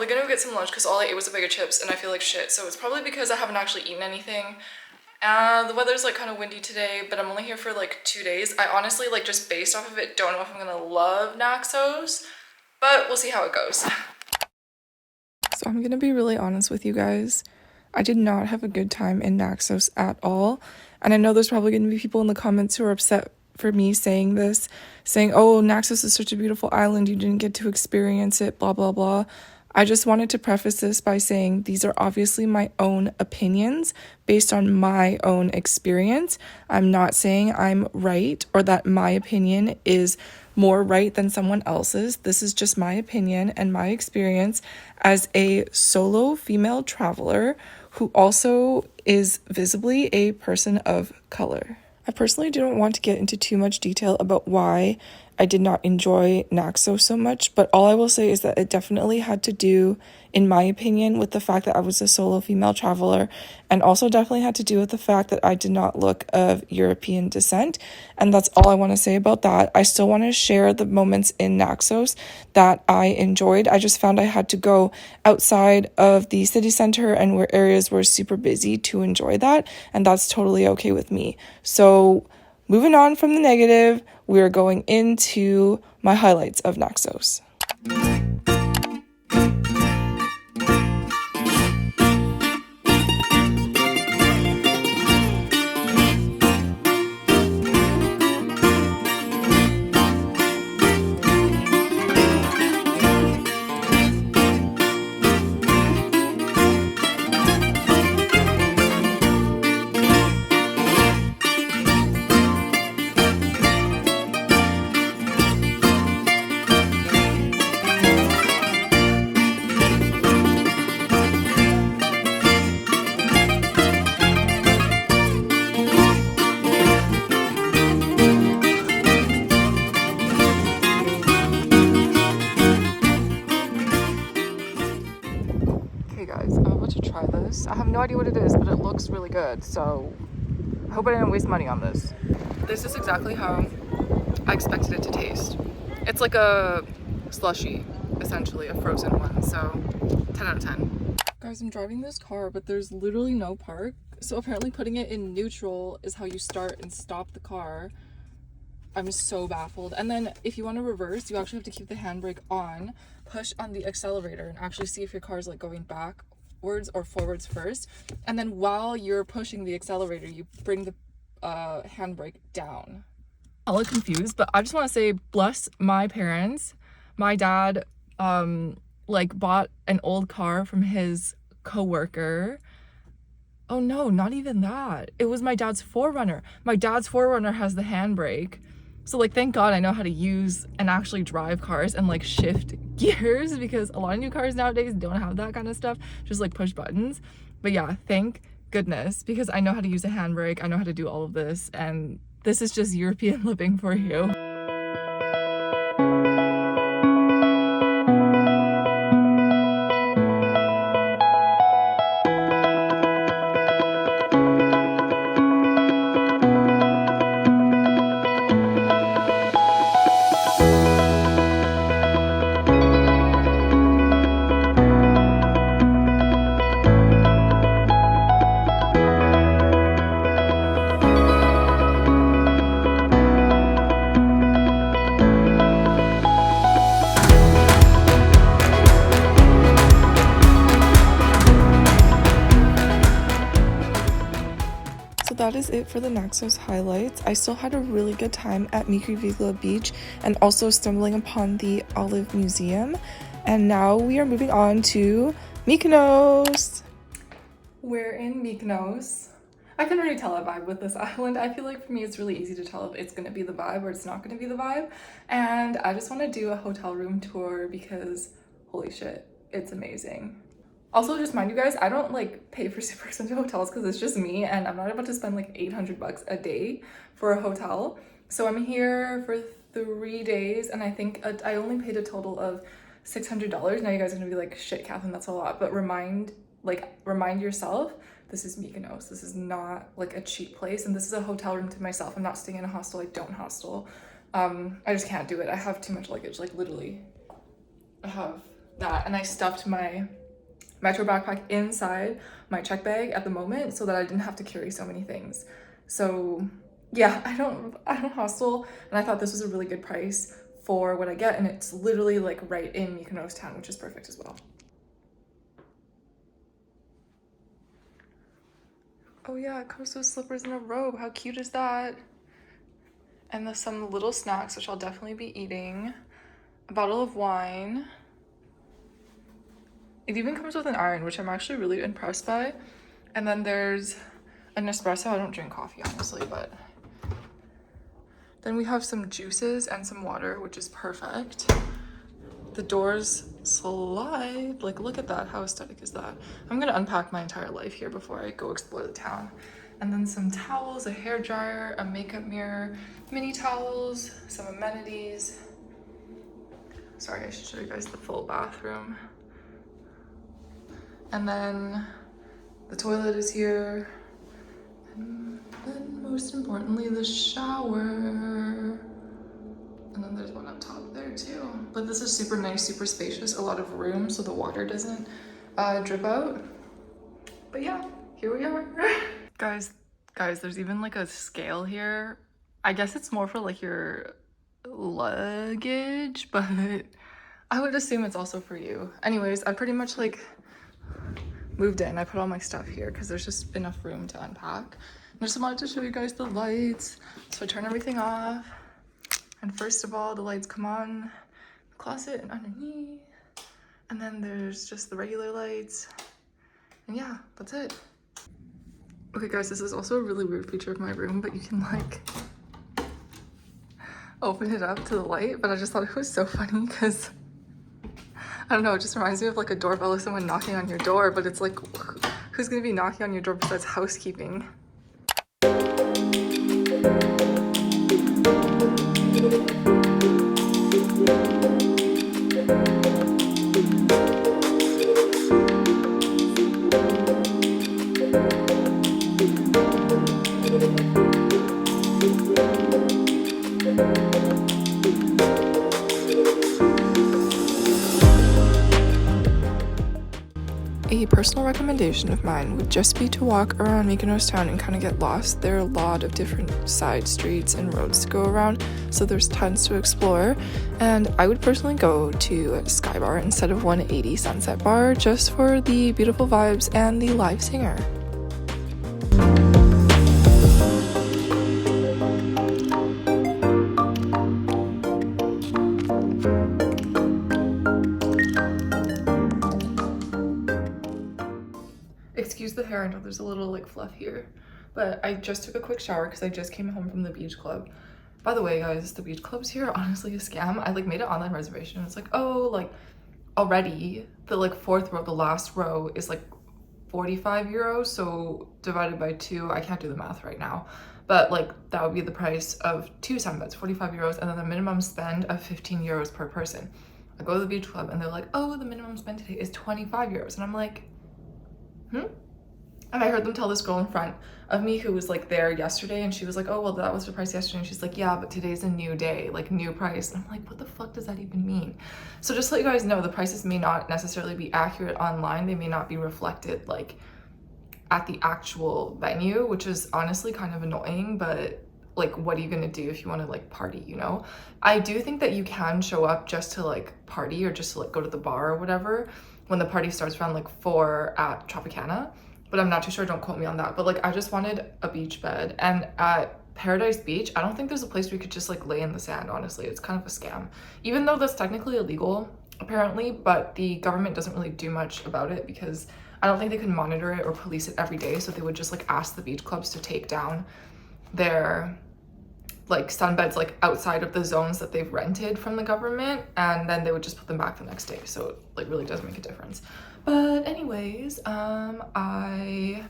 I'm gonna go get some lunch because all I ate was a bag of chips and I feel like shit, so it's probably because I haven't actually eaten anything. The weather's like kind of windy today, but I'm only here for like 2 days. I honestly, like, just based off of it, don't know if I'm gonna love Naxos, but we'll see how it goes. So I'm gonna be really honest with you guys. I did not have a good time in Naxos at all, and I know there's probably gonna be people in the comments who are upset for me saying this, saying, oh, Naxos is such a beautiful island, you didn't get to experience it, blah blah blah. I just wanted to preface this by saying these are obviously my own opinions based on my own experience. I'm not saying I'm right or that my opinion is more right than someone else's. This is just my opinion and my experience as a solo female traveler who also is visibly a person of color. I personally don't want to get into too much detail about why I did not enjoy Naxos so much, but all I will say is that it definitely had to do, in my opinion, with the fact that I was a solo female traveler, and also definitely had to do with the fact that I did not look of European descent, and that's all I want to say about that. I still want to share the moments in Naxos that I enjoyed. I just found I had to go outside of the city center and where areas were super busy to enjoy that, and that's totally okay with me. So moving on from the negative, we are going into my highlights of Naxos. Guys, I'm about to try this. I have no idea what it is, but it looks really good, so I hope I didn't waste money on this. This is exactly how I expected it to taste. It's like a slushie, essentially, a frozen one, so 10 out of 10. Guys, I'm driving this car, but there's literally no park, so apparently putting it in neutral is how you start and stop the car. I'm so baffled. And then if you want to reverse, you actually have to keep the handbrake on, push on the accelerator, and actually see if your car is like going backwards or forwards first. And then while you're pushing the accelerator, you bring the handbrake down. I look confused, but I just want to say, bless my parents. My dad like bought an old car from his coworker. Oh no, not even that. It was my dad's 4Runner. My dad's 4Runner has the handbrake. So like, thank God I know how to use and actually drive cars and like shift gears, because a lot of new cars nowadays don't have that kind of stuff, just like push buttons. But yeah, thank goodness, because I know how to use a handbrake. I know how to do all of this, and this is just European living for you. That is it for the Naxos highlights. I still had a really good time at murky Beach and also stumbling upon the Olive Museum. And now we are moving on to Mykonos. We're in Mykonos. I can already tell a vibe with this island. I feel like for me it's really easy to tell if it's going to be the vibe or it's not going to be the vibe. And I just want to do a hotel room tour because holy shit, it's amazing. Also, just mind you guys, I don't like pay for super expensive hotels because it's just me and I'm not about to spend like 800 bucks a day for a hotel. So I'm here for 3 days and I think I only paid a total of $600. Now you guys are gonna be like, shit, Catherine, that's a lot. But remind yourself, this is Mykonos. This is not like a cheap place, and this is a hotel room to myself. I'm not staying in a hostel. I don't hostel. I just can't do it. I have too much luggage, like literally. I have that, and I stuffed my metro backpack inside my check bag at the moment so that I didn't have to carry so many things. So yeah, I don't hostel, and I thought this was a really good price for what I get, and it's literally like right in Mykonos town, which is perfect as well. Oh yeah, it comes with slippers and a robe. How cute is that? And some little snacks, which I'll definitely be eating. A bottle of wine. It even comes with an iron, which I'm actually really impressed by. And then there's an espresso. I don't drink coffee, honestly, but then we have some juices and some water, which is perfect. The doors slide. Like, look at that. How aesthetic is that? I'm gonna unpack my entire life here before I go explore the town. And then some towels, a hair dryer, a makeup mirror, mini towels, some amenities. Sorry, I should show you guys the full bathroom. And then the toilet is here. And then most importantly, the shower. And then there's one up top there too. But this is super nice, super spacious, a lot of room so the water doesn't drip out. But yeah, here we are. Guys, there's even like a scale here. I guess it's more for like your luggage, but I would assume it's also for you. Anyways, I pretty much like moved in. I put all my stuff here because there's just enough room to unpack. I just wanted to show you guys the lights. So I turn everything off. And first of all, the lights come on the closet and underneath. And then there's just the regular lights. And yeah, that's it. Okay guys, this is also a really weird feature of my room, but you can like open it up to the light. But I just thought it was so funny because I don't know, it just reminds me of like a doorbell of someone knocking on your door, but it's like, who's gonna be knocking on your door besides housekeeping? A personal recommendation of mine would just be to walk around Mykonos town and kind of get lost. There are a lot of different side streets and roads to go around, so there's tons to explore. And I would personally go to Sky Bar instead of 180 Sunset Bar just for the beautiful vibes and the live singer. Excuse the hair, I know there's a little like fluff here, but I just took a quick shower because I just came home from the beach club. By the way guys, the beach clubs here are honestly a scam. I like made an online reservation. It's like, oh, like already the like fourth row, the last row is like 45 euros, so divided by 2, I can't do the math right now, but like that would be the price of 2 sunbeds, 45 euros, and then the minimum spend of 15 euros per person. I go to the beach club and they're like, oh, the minimum spend today is 25 euros, and I'm like, and I heard them tell this girl in front of me who was like there yesterday, and she was like, oh, well, that was the price yesterday. And she's like, yeah, but today's a new day, like new price. And I'm like, what the fuck does that even mean? So just to let you guys know, the prices may not necessarily be accurate online. They may not be reflected like at the actual venue, which is honestly kind of annoying, but like, what are you gonna do if you want to like party, you know? I do think that you can show up just to like party or just to like go to the bar or whatever when the party starts around like 4 at Tropicana. But I'm not too sure, don't quote me on that. But like, I just wanted a beach bed, and at Paradise Beach, I don't think there's a place where you could just like lay in the sand, honestly. It's kind of a scam. Even though that's technically illegal, apparently, but the government doesn't really do much about it because I don't think they can monitor it or police it every day. So they would just like ask the beach clubs to take down their like sunbeds like outside of the zones that they've rented from the government, and then they would just put them back the next day. So it like really does make a difference. But anyways, I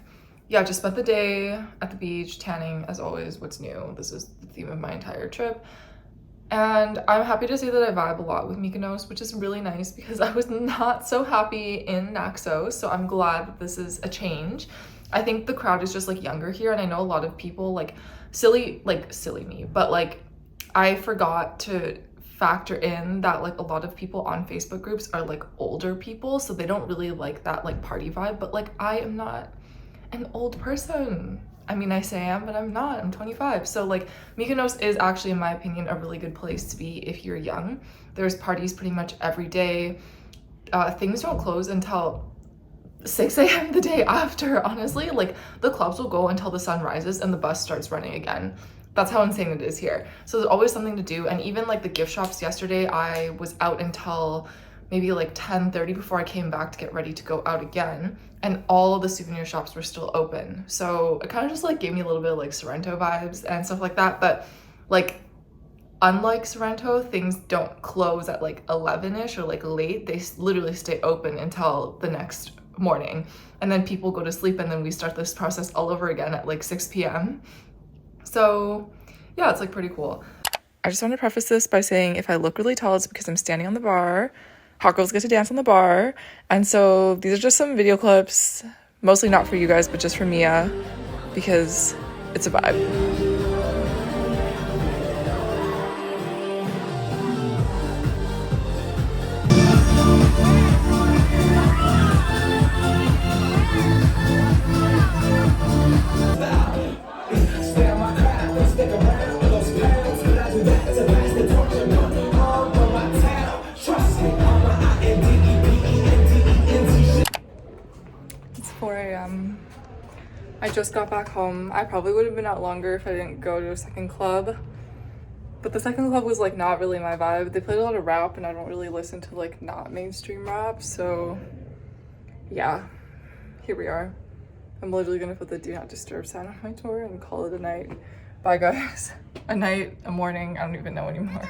just spent the day at the beach tanning as always. What's new? This is the theme of my entire trip. And I'm happy to say that I vibe a lot with Mykonos, which is really nice because I was not so happy in Naxos. So I'm glad that this is a change. I think the crowd is just like younger here, and I know a lot of people like silly me, but like I forgot to factor in that like a lot of people on Facebook groups are like older people, so they don't really like that like party vibe. But like I am not an old person. I mean, I say I am, but I'm not. I'm 25. So like Mykonos is actually, in my opinion, a really good place to be if you're young. There's parties pretty much every day. Things don't close until 6 a.m. the day after, honestly. Like the clubs will go until the sun rises and the bus starts running again. That's how insane it is here. So there's always something to do. And even like the gift shops yesterday, I was out until maybe like 10:30 before I came back to get ready to go out again. And all of the souvenir shops were still open. So it kind of just like gave me a little bit of like Sorrento vibes and stuff like that. But like, unlike Sorrento, things don't close at like 11ish or like late. They literally stay open until the next morning. And then people go to sleep and then we start this process all over again at like 6 p.m. So yeah, it's like pretty cool. I just want to preface this by saying if I look really tall, it's because I'm standing on the bar. Hot girls get to dance on the bar. And so these are just some video clips, mostly not for you guys, but just for Mia, because it's a vibe. It's 4 a.m. I just got back home. I probably would have been out longer if I didn't go to a second club. But the second club was like not really my vibe. They played a lot of rap and I don't really listen to like not mainstream rap. So yeah, here we are. I'm literally gonna put the do not disturb sign on my door and call it a night. Bye guys. A night, a morning, I don't even know anymore.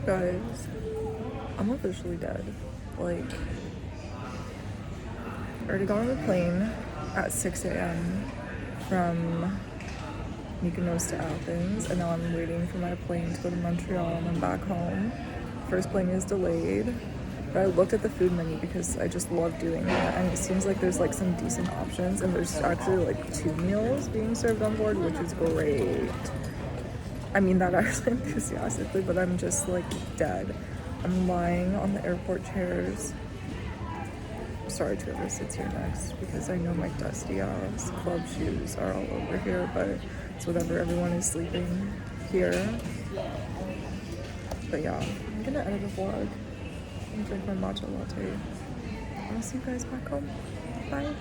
Guys, I'm officially dead. Like, I already got on the plane at 6 a.m. from Mykonos to Athens, and now I'm waiting for my plane to go to Montreal and I'm back home. First plane is delayed, but I looked at the food menu because I just love doing that, and it seems like there's like some decent options, and there's actually like 2 meals being served on board, which is great. I mean that actually enthusiastically, but I'm just like dead. I'm lying on the airport chairs. Sorry to whoever sits here next, because I know my dusty ass club shoes are all over here, but it's whatever, everyone is sleeping here. But yeah, I'm gonna edit a vlog and drink my matcha latte. I'll see you guys back home. Bye.